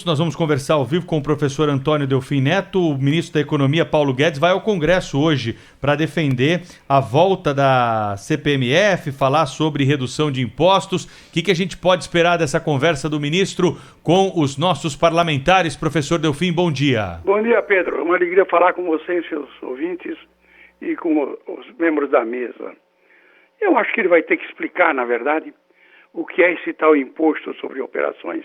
Nós vamos conversar ao vivo com o professor Antônio Delfim Neto. O ministro da Economia, Paulo Guedes, vai ao Congresso hoje para defender a volta da CPMF, falar sobre redução de impostos. O que a gente pode esperar dessa conversa do ministro com os nossos parlamentares? Professor Delfim, bom dia. Bom dia, Pedro. É uma alegria falar com você e seus ouvintes e com os membros da mesa. Eu acho que ele vai ter que explicar, na verdade, o que é esse tal imposto sobre operações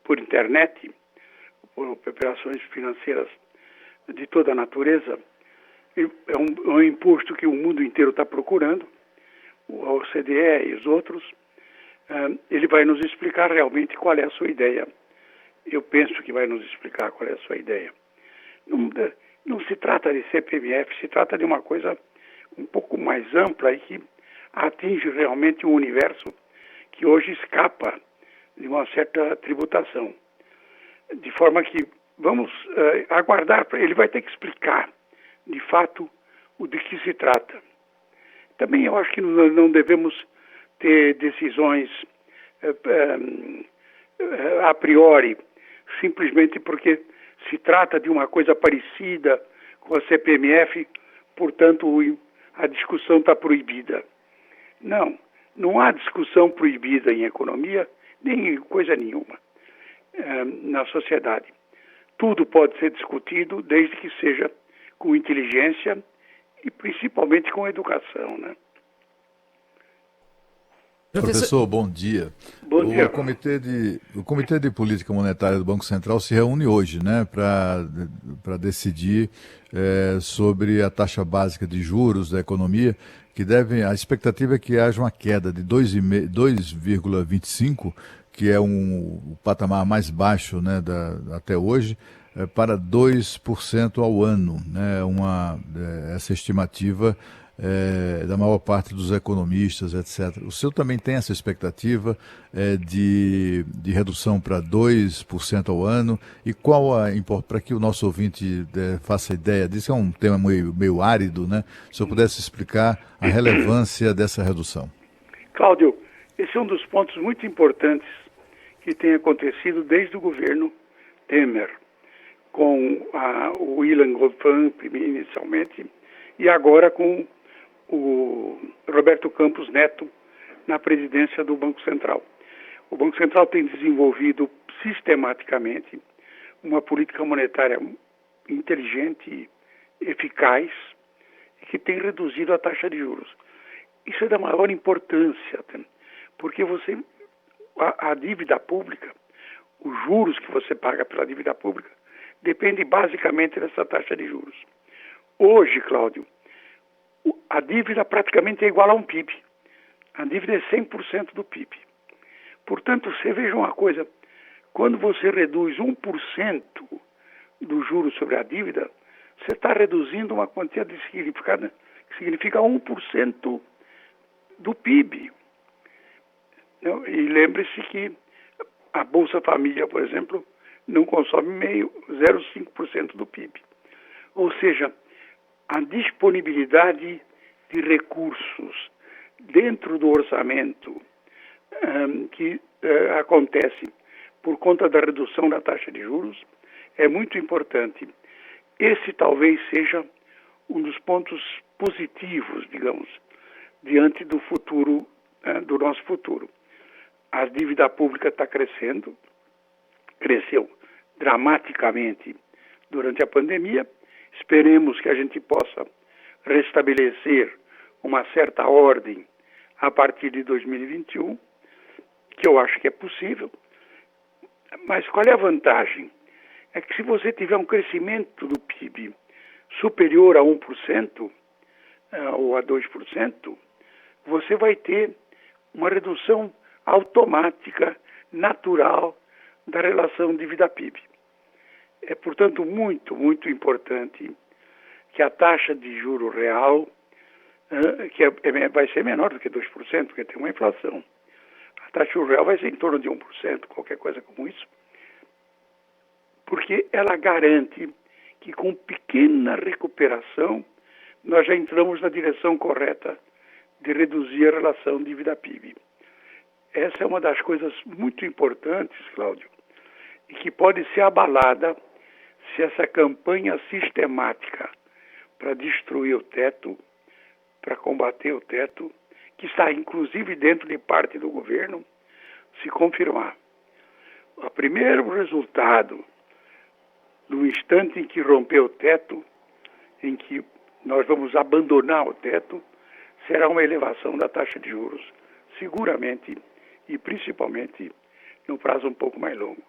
por internet, por operações financeiras de toda a natureza. É um imposto que o mundo inteiro está procurando, a OCDE e os outros. Ele vai nos explicar realmente qual é a sua ideia. Eu penso que vai nos explicar qual é a sua ideia. Não se trata de CPMF, se trata de uma coisa um pouco mais ampla e que atinge realmente um universo que hoje escapa de uma certa tributação. De forma que vamos aguardar, ele vai ter que explicar, de fato, o de que se trata. Também eu acho que não devemos ter decisões a priori, simplesmente porque se trata de uma coisa parecida com a CPMF, portanto a discussão está proibida. Não há discussão proibida em economia, nem coisa nenhuma na sociedade. Tudo pode ser discutido desde que seja com inteligência e principalmente com educação, né? Professor, bom dia. Bom dia. O Comitê de Política Monetária do Banco Central se reúne hoje, né, para decidir sobre a taxa básica de juros da economia, a expectativa é que haja uma queda de 2,25, que é o patamar mais baixo, né, até hoje, para 2% ao ano, né, essa estimativa da maior parte dos economistas, etc. O senhor também tem essa expectativa de redução para 2% ao ano? E qual para que o nosso ouvinte faça ideia disso? É um tema meio árido, né? Se o senhor pudesse explicar a relevância dessa redução. Cláudio, esse é um dos pontos muito importantes que tem acontecido desde o governo Temer, com o Ilan Goldfein inicialmente, e agora com o Roberto Campos Neto na presidência do Banco Central. O Banco Central tem desenvolvido sistematicamente uma política monetária inteligente e eficaz e que tem reduzido a taxa de juros. Isso é da maior importância, porque a dívida pública, os juros que você paga pela dívida pública, depende basicamente dessa taxa de juros. Hoje, Cláudio, a dívida praticamente é igual a um PIB. A dívida é 100% do PIB. Portanto, você veja uma coisa, quando você reduz 1% do juro sobre a dívida, você está reduzindo uma quantia significada que significa 1% do PIB. E lembre-se que a Bolsa Família, por exemplo, não consome 0,5% do PIB. Ou seja, a disponibilidade de recursos dentro do orçamento que acontece por conta da redução da taxa de juros é muito importante. Esse talvez seja um dos pontos positivos, digamos, diante do futuro, do nosso futuro. A dívida pública está crescendo, cresceu dramaticamente durante a pandemia. Esperemos que a gente possa restabelecer uma certa ordem a partir de 2021, que eu acho que é possível. Mas qual é a vantagem? É que se você tiver um crescimento do PIB superior a 1% ou a 2%, você vai ter uma redução automática, natural, da relação dívida-PIB. É, portanto, muito, muito importante que a taxa de juro real, vai ser menor do que 2%, porque tem uma inflação. A taxa de juro real vai ser em torno de 1%, qualquer coisa como isso, porque ela garante que com pequena recuperação nós já entramos na direção correta de reduzir a relação dívida-PIB. essa é uma das coisas muito importantes, Cláudio, e que pode ser abalada se essa campanha sistemática para destruir o teto, para combater o teto, que está inclusive dentro de parte do governo, se confirmar. O primeiro resultado, no instante em que rompeu o teto, em que nós vamos abandonar o teto, será uma elevação da taxa de juros, seguramente e principalmente no prazo um pouco mais longo.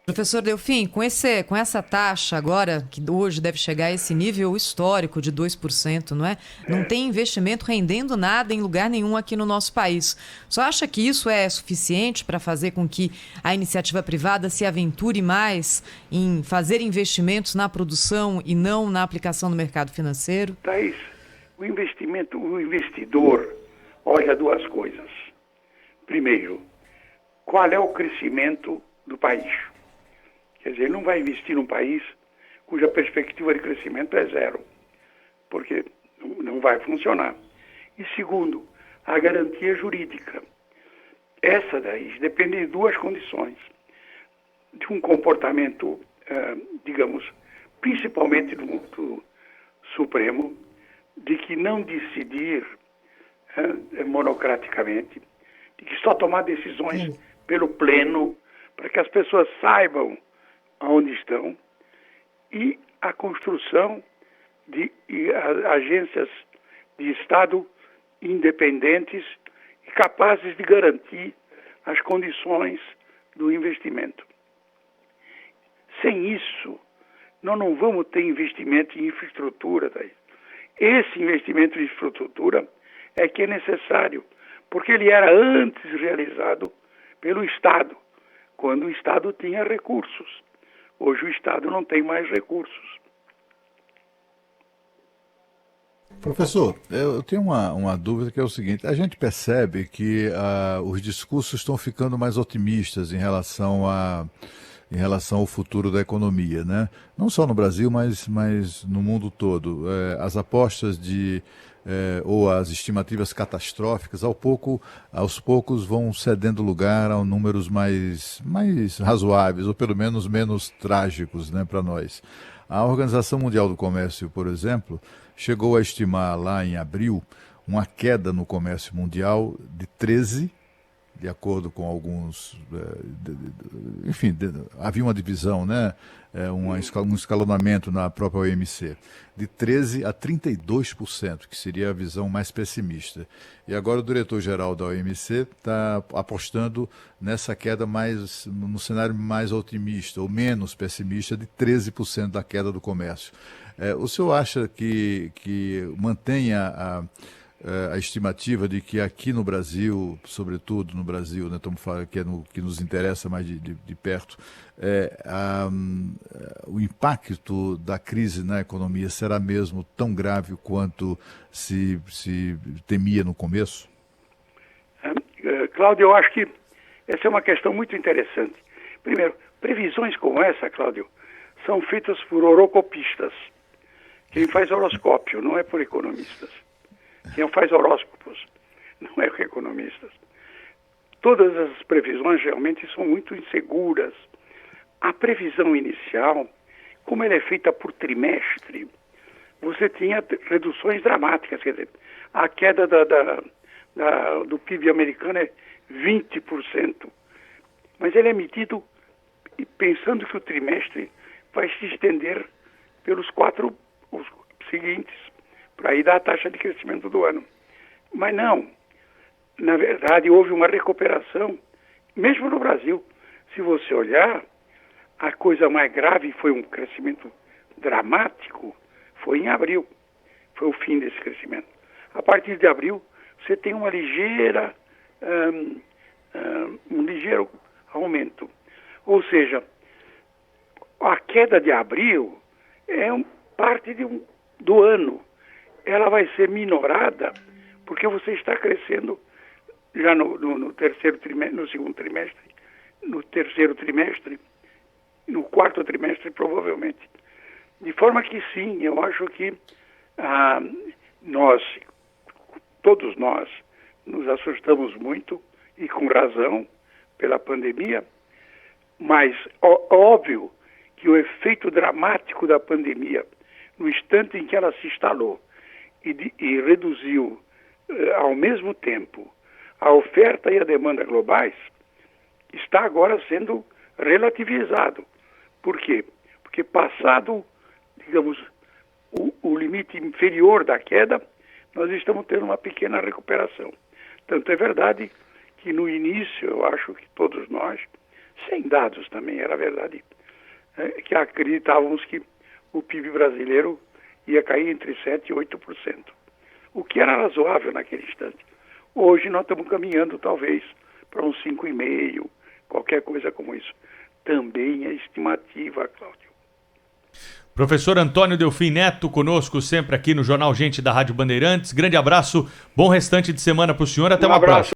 Professor Delfim, com essa taxa agora, que hoje deve chegar a esse nível histórico de 2%, não é? Não tem investimento rendendo nada em lugar nenhum aqui no nosso país. Só acha que isso é suficiente para fazer com que a iniciativa privada se aventure mais em fazer investimentos na produção e não na aplicação no mercado financeiro? Thaís, o investidor olha duas coisas. Primeiro, qual é o crescimento do país? Quer dizer, ele não vai investir num país cuja perspectiva de crescimento é zero, porque não vai funcionar. E segundo, a garantia jurídica. Essa daí depende de duas condições. De um comportamento, digamos, principalmente do Supremo, de que não decidir monocraticamente, de que só tomar decisões pelo pleno, para que as pessoas saibam aonde estão, e a construção de agências de Estado independentes e capazes de garantir as condições do investimento. Sem isso, nós não vamos ter investimento em infraestrutura. Daí. Esse investimento em infraestrutura é que é necessário, porque ele era antes realizado pelo Estado, quando o Estado tinha recursos. Hoje o Estado não tem mais recursos. Professor, eu tenho uma dúvida que é o seguinte: a gente percebe que os discursos estão ficando mais otimistas em relação ao futuro da economia, né? Não só no Brasil, mas no mundo todo. As apostas ou as estimativas catastróficas, aos poucos vão cedendo lugar a números mais razoáveis, ou pelo menos menos trágicos, né, para nós. A Organização Mundial do Comércio, por exemplo, chegou a estimar lá em abril uma queda no comércio mundial de 13%, de acordo com alguns, enfim, havia uma divisão, né? Um escalonamento na própria OMC, de 13% a 32%, que seria a visão mais pessimista. E agora o diretor-geral da OMC está apostando nessa queda no cenário mais otimista, ou menos pessimista, de 13% da queda do comércio. O senhor acha que mantenha a estimativa de que aqui no Brasil, sobretudo no Brasil, né, estamos falando que nos interessa mais de perto, o impacto da crise na economia será mesmo tão grave quanto se temia no começo? Cláudio, eu acho que essa é uma questão muito interessante. Primeiro, previsões como essa, Cláudio, são feitas por horocopistas. Quem faz horoscópio não é por economistas. Quem faz horóscopos não é economistas. Todas as previsões realmente são muito inseguras. A previsão inicial, como ela é feita por trimestre, você tinha reduções dramáticas. Quer dizer, a queda do PIB americano é 20%. Mas ele é medido pensando que o trimestre vai se estender pelos 4 os seguintes, para aí dar a taxa de crescimento do ano. Mas não. Na verdade, houve uma recuperação, mesmo no Brasil. Se você olhar, a coisa mais grave foi um crescimento dramático, foi em abril. Foi o fim desse crescimento. A partir de abril, você tem um ligeiro aumento. Ou seja, a queda de abril é parte do ano. Ela vai ser minorada porque você está crescendo já no terceiro trimestre, no segundo trimestre, no terceiro trimestre, no quarto trimestre, provavelmente. De forma que sim, eu acho que todos nós, nos assustamos muito e com razão, pela pandemia, mas óbvio que o efeito dramático da pandemia, no instante em que ela se instalou e reduziu ao mesmo tempo a oferta e a demanda globais, está agora sendo relativizado. Por quê? Porque passado, digamos, o limite inferior da queda, nós estamos tendo uma pequena recuperação. Tanto é verdade que no início, eu acho que todos nós, sem dados também, era verdade, que acreditávamos que o PIB brasileiro ia cair entre 7% e 8%, o que era razoável naquele instante. Hoje nós estamos caminhando talvez para uns 5,5%, qualquer coisa como isso. Também é estimativa, Cláudio. Professor Antônio Delfim Neto, conosco sempre aqui no Jornal Gente da Rádio Bandeirantes. Grande abraço, bom restante de semana para o senhor, até uma próxima.